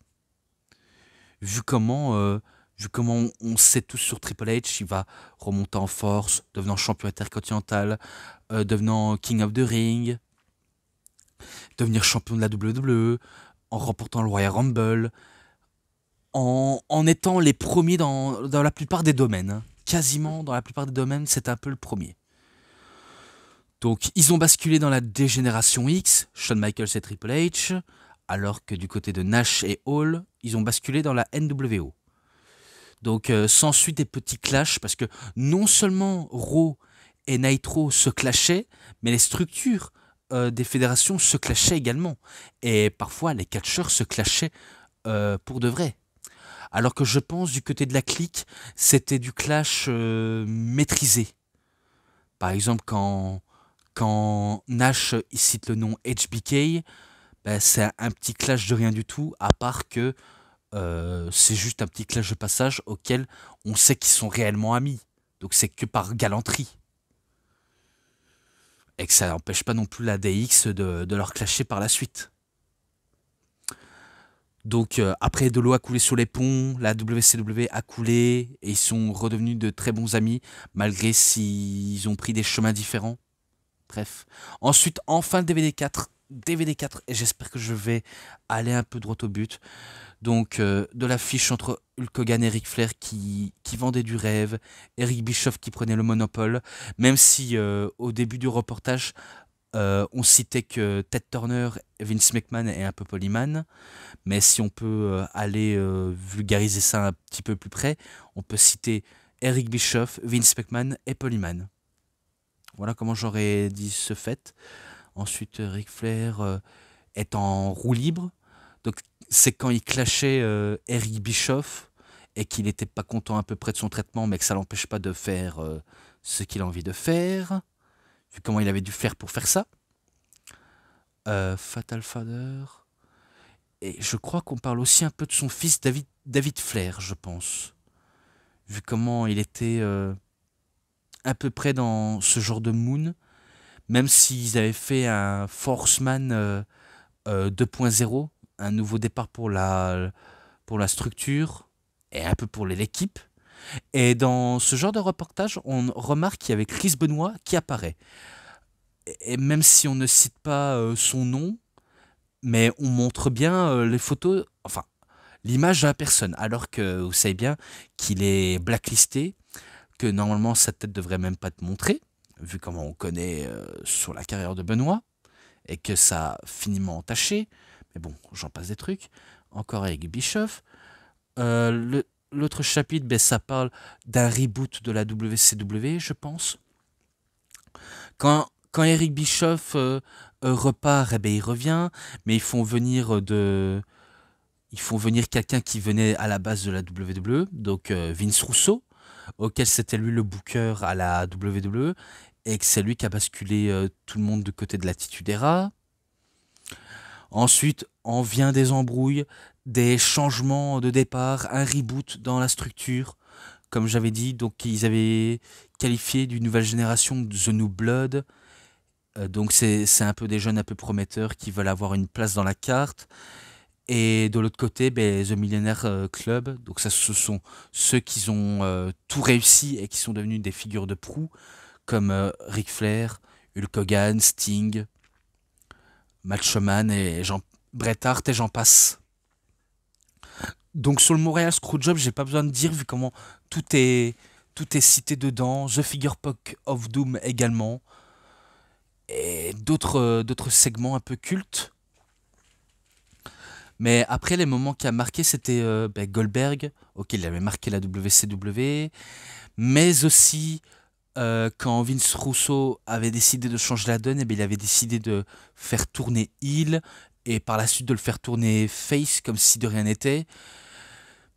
Vu comment, vu comment on sait tous sur Triple H, il va remonter en force, devenant champion intercontinental, devenant King of the Ring, devenir champion de la WWE, en remportant le Royal Rumble, en étant les premiers dans la plupart des domaines, hein. Quasiment dans la plupart des domaines, c'est un peu le premier. Donc ils ont basculé dans la dégénération X, Shawn Michaels et Triple H, alors que du côté de Nash et Hall, ils ont basculé dans la NWO. Donc s'ensuit des petits clashs, parce que non seulement Raw et Nitro se clashaient, mais les structures des fédérations se clashaient également. Et parfois les catcheurs se clashaient pour de vrai. Alors que je pense du côté de la clique, c'était du clash maîtrisé. Par exemple, quand Nash il cite le nom HBK, ben, c'est un petit clash de rien du tout, à part que c'est juste un petit clash de passage auquel on sait qu'ils sont réellement amis. Donc c'est que par galanterie. Et que ça n'empêche pas non plus la DX de leur clasher par la suite. Donc après, de l'eau a coulé sur les ponts, la WCW a coulé, et ils sont redevenus de très bons amis, malgré s'ils ont pris des chemins différents. Bref. Ensuite, enfin le DVD 4. DVD 4, et j'espère que je vais aller un peu droit au but. Donc, de l'affiche entre Hulk Hogan et Ric Flair qui vendait du rêve, Eric Bischoff qui prenait le monopole, même si au début du reportage, on citait que Ted Turner, Vince McMahon et un peu Polyman, mais si on peut aller vulgariser ça un petit peu plus près, on peut citer Eric Bischoff, Vince McMahon et Polyman. Voilà comment j'aurais dit ce fait. Ensuite, Ric Flair est en roue libre. Donc, c'est quand il clashait Eric Bischoff et qu'il n'était pas content à peu près de son traitement, mais que ça ne l'empêche pas de faire ce qu'il a envie de faire, vu comment il avait dû faire pour faire ça. Fatal Father. Et je crois qu'on parle aussi un peu de son fils David Flair, je pense. Vu comment il était à peu près dans ce genre de moon, même s'ils avaient fait un Forceman 2.0, un nouveau départ pour la structure et un peu pour l'équipe. Et dans ce genre de reportage, on remarque qu'il y avait Chris Benoit qui apparaît. Et même si on ne cite pas son nom, mais on montre bien les photos, enfin, l'image de la personne, alors que vous savez bien qu'il est blacklisté, que normalement sa tête devrait même pas être montrée, vu comment on connaît sur la carrière de Benoît, et que ça a finiment entaché. Mais bon, j'en passe des trucs. Encore avec Bischoff. L'autre chapitre, ben, ça parle d'un reboot de la WCW, je pense. Quand Eric Bischoff repart, eh ben, il revient, mais ils font venir quelqu'un qui venait à la base de la WWE, donc Vince Russo, auquel c'était lui le booker à la WWE, et que c'est lui qui a basculé tout le monde du côté de l'Attitude Era. Ensuite, on vient des embrouilles, des changements de départ, un reboot dans la structure. Comme j'avais dit, donc ils avaient qualifié d'une nouvelle génération de The New Blood. Donc c'est un peu des jeunes un peu prometteurs qui veulent avoir une place dans la carte. Et de l'autre côté, ben, The Millionaire Club. Donc ça, ce sont ceux qui ont tout réussi et qui sont devenus des figures de proue, comme Ric Flair, Hulk Hogan, Sting, Macho Man et Bret Hart et j'en passe. Donc sur le Montréal Screwjob, j'ai pas besoin de dire vu comment tout est cité dedans. The Figure Poke of Doom également. Et d'autres segments un peu cultes. Mais après, les moments qui a marqué, c'était ben, Goldberg, ok, il avait marqué la WCW, mais aussi quand Vince Russo avait décidé de changer la donne, et bien, il avait décidé de faire tourner heel, et par la suite de le faire tourner face, comme si de rien n'était.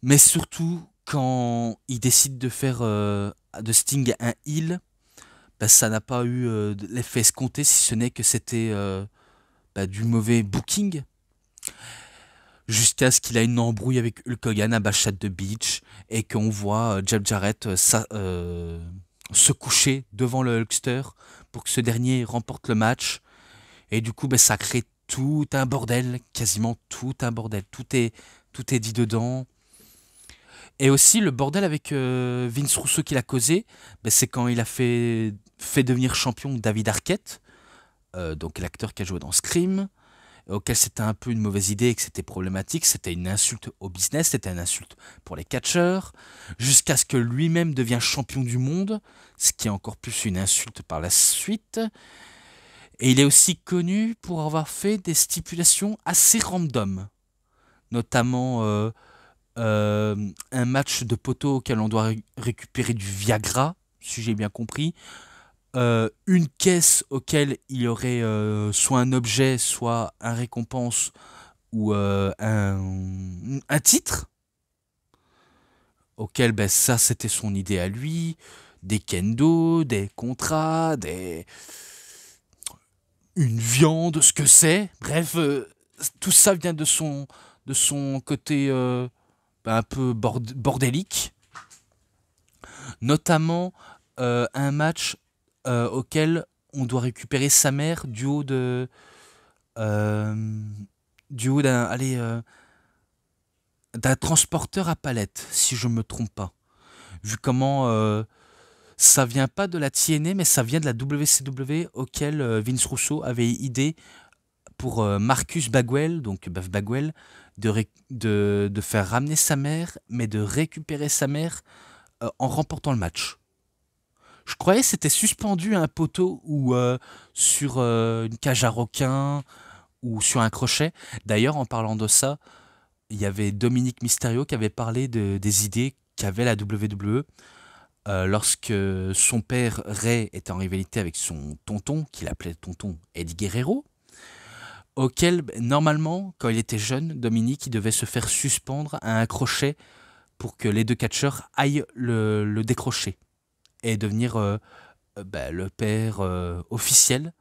Mais surtout, quand il décide de faire de Sting un heel, bah, ça n'a pas eu l'effet escompté, si ce n'est que c'était bah, du mauvais booking. Jusqu'à ce qu'il a une embrouille avec Hulk Hogan à Bash at the Beach et qu'on voit Jeff Jarrett se coucher devant le Hulkster pour que ce dernier remporte le match. Et du coup, bah, ça crée tout un bordel, quasiment tout un bordel. Tout est dit dedans. Et aussi, le bordel avec Vince Russo qu'il a causé, bah, c'est quand il a fait devenir champion David Arquette, donc l'acteur qui a joué dans Scream, auquel c'était un peu une mauvaise idée et que c'était problématique. C'était une insulte au business, c'était une insulte pour les catcheurs, jusqu'à ce que lui-même devienne champion du monde, ce qui est encore plus une insulte par la suite. Et il est aussi connu pour avoir fait des stipulations assez random, notamment un match de poteau auquel on doit récupérer du Viagra, si j'ai bien compris, une caisse auquel il y aurait soit un objet, soit un récompense ou un titre, auquel ben, ça c'était son idée à lui, des kendo, des contrats, une viande, ce que c'est, bref, tout ça vient de son côté ben, un peu bordélique, notamment un match auquel on doit récupérer sa mère euh, du haut d'un transporteur à palettes, si je me trompe pas. Vu comment ça vient pas de la TNA, mais ça vient de la WCW auquel Vince Russo avait idée pour Marcus Bagwell, donc Buff Bagwell, de faire ramener sa mère, mais de récupérer sa mère en remportant le match. Je croyais que c'était suspendu à un poteau ou sur une cage à requins ou sur un crochet. D'ailleurs, en parlant de ça, il y avait Dominique Mysterio qui avait parlé des idées qu'avait la WWE lorsque son père Ray était en rivalité avec son tonton, qu'il appelait tonton Eddie Guerrero, auquel, normalement, quand il était jeune, Dominique, il devait se faire suspendre à un crochet pour que les deux catcheurs aillent le décrocher et devenir bah, le père officiel.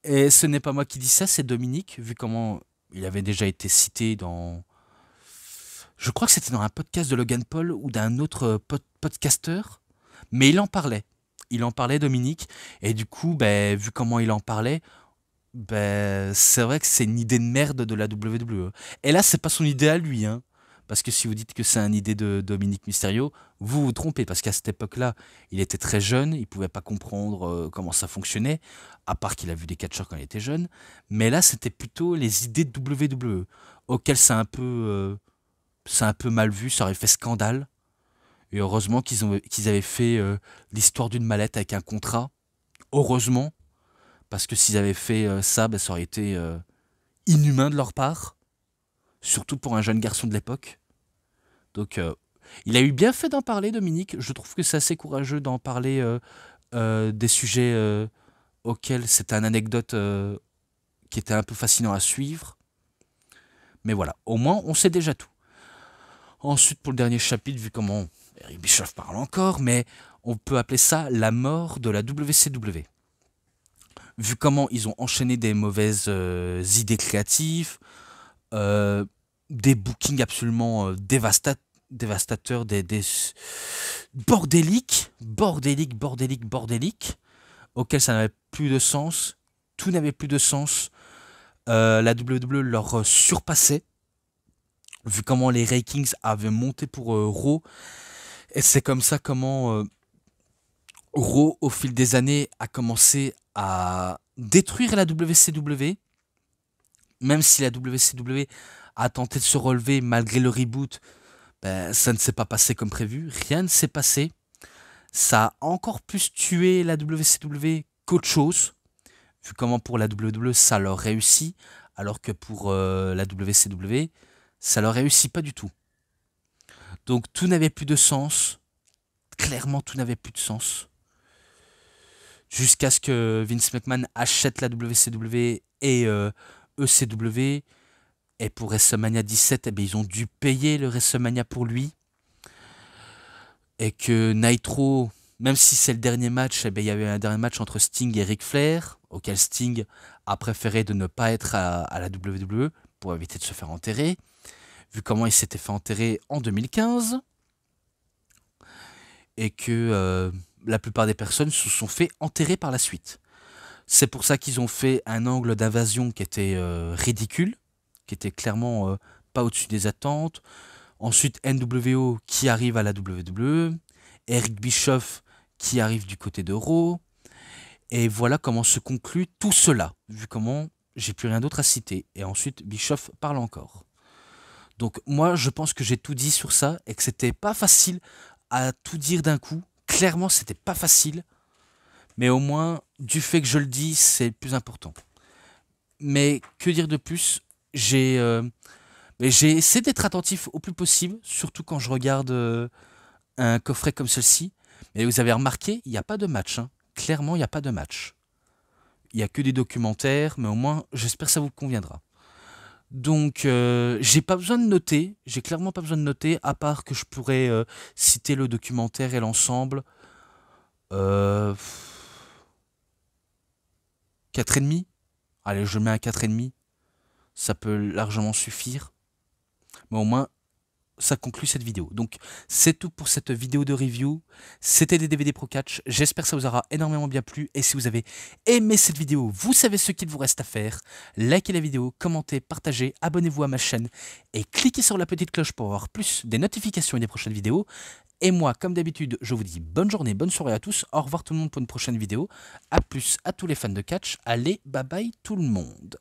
Et ce n'est pas moi qui dis ça, c'est Dominique, vu comment il avait déjà été cité dans... Je crois que c'était dans un podcast de Logan Paul ou d'un autre podcasteur, mais il en parlait. Il en parlait, Dominique, et du coup, ben, vu comment il en parlait, ben, c'est vrai que c'est une idée de merde de la WWE. Et là, c'est pas son idée à lui, hein. Parce que si vous dites que c'est une idée de Dominique Mysterio, vous vous trompez, parce qu'à cette époque-là, il était très jeune, il pouvait pas comprendre comment ça fonctionnait, à part qu'il a vu des catcheurs quand il était jeune. Mais là, c'était plutôt les idées de WWE, auxquelles c'est un peu mal vu, ça aurait fait scandale. Et heureusement qu'ils avaient fait l'histoire d'une mallette avec un contrat. Heureusement, parce que s'ils avaient fait ça, ben, ça aurait été inhumain de leur part, surtout pour un jeune garçon de l'époque. Donc, il a eu bien fait d'en parler, Dominique. Je trouve que c'est assez courageux d'en parler des sujets auxquels c'était une anecdote qui était un peu fascinant à suivre. Mais voilà, au moins, on sait déjà tout. Ensuite, pour le dernier chapitre, vu comment Eric Bischoff parle encore, mais on peut appeler ça la mort de la WCW. Vu comment ils ont enchaîné des mauvaises idées créatives, euh, des bookings absolument dévastateurs, des bordéliques, auxquels ça n'avait plus de sens, tout n'avait plus de sens. La WWE leur surpassait, vu comment les rankings avaient monté pour Raw, et c'est comme ça comment Raw, au fil des années, a commencé à détruire la WCW, même si la WCW a tenté de se relever malgré le reboot, ben, ça ne s'est pas passé comme prévu, rien ne s'est passé. Ça a encore plus tué la WCW qu'autre chose, vu comment pour la WWE ça leur réussit, alors que pour la WCW ça leur réussit pas du tout. Donc tout n'avait plus de sens, clairement tout n'avait plus de sens, jusqu'à ce que Vince McMahon achète la WCW et ECW, Et pour WrestleMania 17, eh bien, ils ont dû payer le WrestleMania pour lui. Et que Nitro, même si c'est le dernier match, eh bien, il y avait un dernier match entre Sting et Ric Flair, auquel Sting a préféré de ne pas être à la WWE pour éviter de se faire enterrer, vu comment il s'était fait enterrer en 2015. Et que la plupart des personnes se sont fait enterrer par la suite. C'est pour ça qu'ils ont fait un angle d'invasion qui était ridicule, qui était clairement pas au-dessus des attentes. Ensuite, NWO qui arrive à la WWE, Eric Bischoff qui arrive du côté de Raw. Et voilà comment se conclut tout cela, vu comment j'ai plus rien d'autre à citer. Et ensuite, Bischoff parle encore. Donc moi, je pense que j'ai tout dit sur ça et que c'était pas facile à tout dire d'un coup. Clairement, c'était pas facile. Mais au moins, du fait que je le dis, c'est le plus important. Mais que dire de plus? J'ai essayé d'être attentif au plus possible, surtout quand je regarde un coffret comme ceci. Mais vous avez remarqué, il n'y a pas de match. Hein. Clairement, il n'y a pas de match. Il n'y a que des documentaires, mais au moins, j'espère que ça vous conviendra. Donc, j'ai pas besoin de noter, j'ai clairement pas besoin de noter, à part que je pourrais citer le documentaire et l'ensemble. 4,5. Allez, je mets un 4,5. Ça peut largement suffire. Mais au moins, ça conclut cette vidéo. Donc, c'est tout pour cette vidéo de review. C'était des DVD Pro Catch. J'espère que ça vous aura énormément bien plu. Et si vous avez aimé cette vidéo, vous savez ce qu'il vous reste à faire. Likez la vidéo, commentez, partagez, abonnez-vous à ma chaîne et cliquez sur la petite cloche pour avoir plus des notifications et des prochaines vidéos. Et moi, comme d'habitude, je vous dis bonne journée, bonne soirée à tous. Au revoir tout le monde pour une prochaine vidéo. A plus à tous les fans de catch. Allez, bye bye tout le monde.